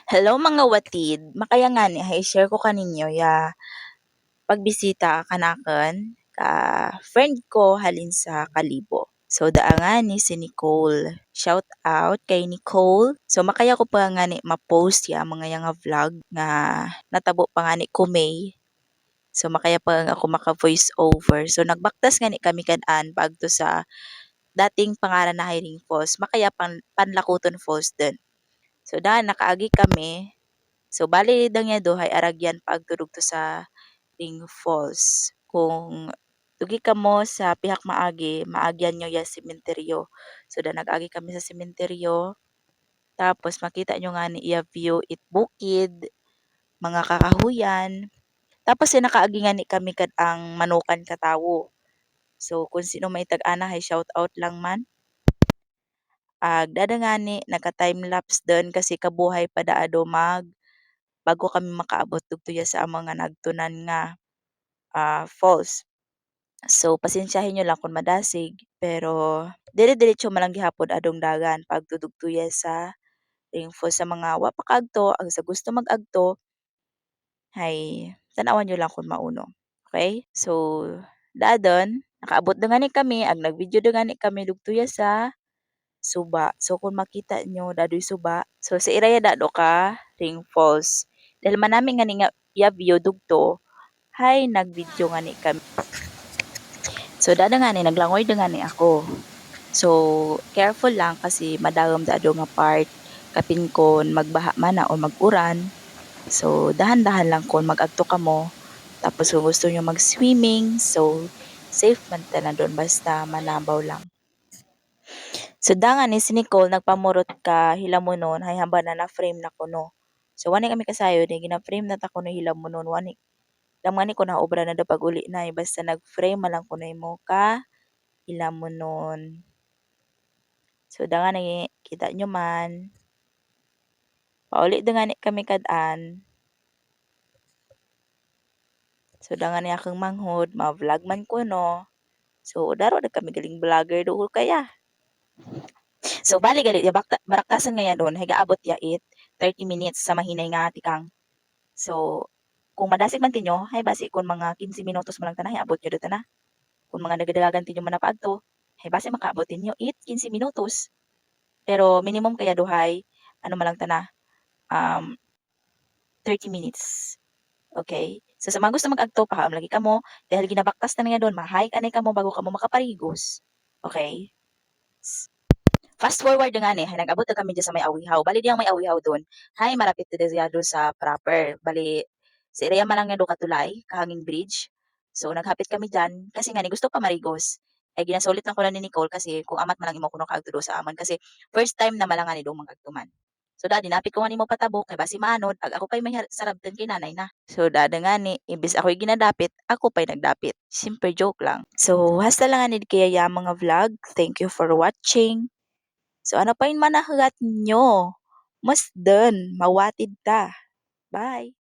Hello mga watid, makaya nga ni i-share ko kaninyo ya pagbisita kanaken ka friend ko halin sa Kalibo. So daa nga ni si Nicole. Shout out kay Nicole. So makaya ko pa nga ni ma-post ya mga yang vlog nga natabo pa nga ni Kumay. So makaya pa nga ako maka-voice over. So nagbaktas nga ni kami kan-an pagto sa dating pangalan na Hiring Falls. Makaya Panlakuton Falls din. So daan nakaagi kami. So bali dang niya duhay aragyan pagtudog to sa Ring Falls. Kung tugi ka mo sa pihak maagi, maagyan nyo ya sementeryo. So da nag-agi kami sa sementeryo. Tapos makita nyo nga ni iya view it bukid, mga kakahuyan. Tapos nakaagi nga ni kami kad ang manukan katawo. So kung sino may tag-ana hay shout out lang man. Dadangani naka-time lapse din kasi kabuhay pa daado bago kami makaabot dugto sa mga nagtunan nga falls. So pasensyahin nyo lang kung madasig pero dire-diretso man lang gihapon adong dagan pagtudugtuya sa ring falls sa mga wa pa kaagto ang sa gusto mag-agto hay tan-awan nyo lang kung mauno. Okay? So daadon nakaabot na nga ni kami ag nag-video na nga ni kami dugtuya sa Suba. So kung makita nyo dadoy Suba, so sa iraya dado ka ring falls. Dahil manami nga ni nga ya view dugto, hay nag-video nga ni kami. So dada nga ni naglangoy da nga ni ako. So careful lang kasi madagom dado nga part kapin kon magbaha man na o mag-uran. So dahan-dahan lang kon mag-agto ka mo. Tapos kung gusto nyo mag-swimming, so safe man tanan doon basta manabaw lang. So dangan ni si Nicole nagpamurot ka hilamonon hay hamba na na-frame na kuno. So wani kami kasayo ni gina-frame na ta kuno hilamonon wani lamang ko na obra na da pag uli na basta nag-frame man lang kuno imo ka hilamonon. So dangan ni kita nyo man. Pauli da nga ni kami kad-an. So dangan ni akong manghod, ma-vlog man ko no. So daro na kami galing vlogger dool kaya. So bali gali baraktasan nga yan doon, higaabot ya 30 minutes sa mahinay nga tikang. So kung madasig man tinyo, hay basi kung mga 15 minutos mo lang tanay, abot nyo dito na. Kung mga nagadalagan tinyo man na paagto, hay basi makaabot tinyo 15 minutos. Pero minimum kaya duhay, ano man lang tana, 30 minutes. Okay? So sa mga gusto mag-agto, pahaam lagi ka mo, dahil ginabaktas na niya doon, mahay ka na ka mo bago ka mo makaparigos. Okay? Fast forward nga ni, nag-abot na kami dyan sa may awihaw. Bali diyang may awihaw doon. Hay, marapit na siya doon sa proper. Bali, sa area man lang nga doon katulay, kahanging bridge. So, naghapit kami dyan. Kasi nga, ni gusto pa marigos. Ay, ginasulit lang ko na ni Nicole kasi kung amat man lang imo kuno kaagto do sa aman. Kasi first time na malangan ni doon magagtuman. So, dadi, napit ko nga ni mo patabok, kay basi manod, ag ako pa'y may sarabtan kay nanay na. So, dada nga ni, ibis ako'y ginadapit, ako pa'y nagdapit. Simple joke lang. So, hasta lang nga ni kaya ya mga vlog. Thank you for watching. So ano pa yun manahugat nyo? Mas dun, mawatid ta. Bye!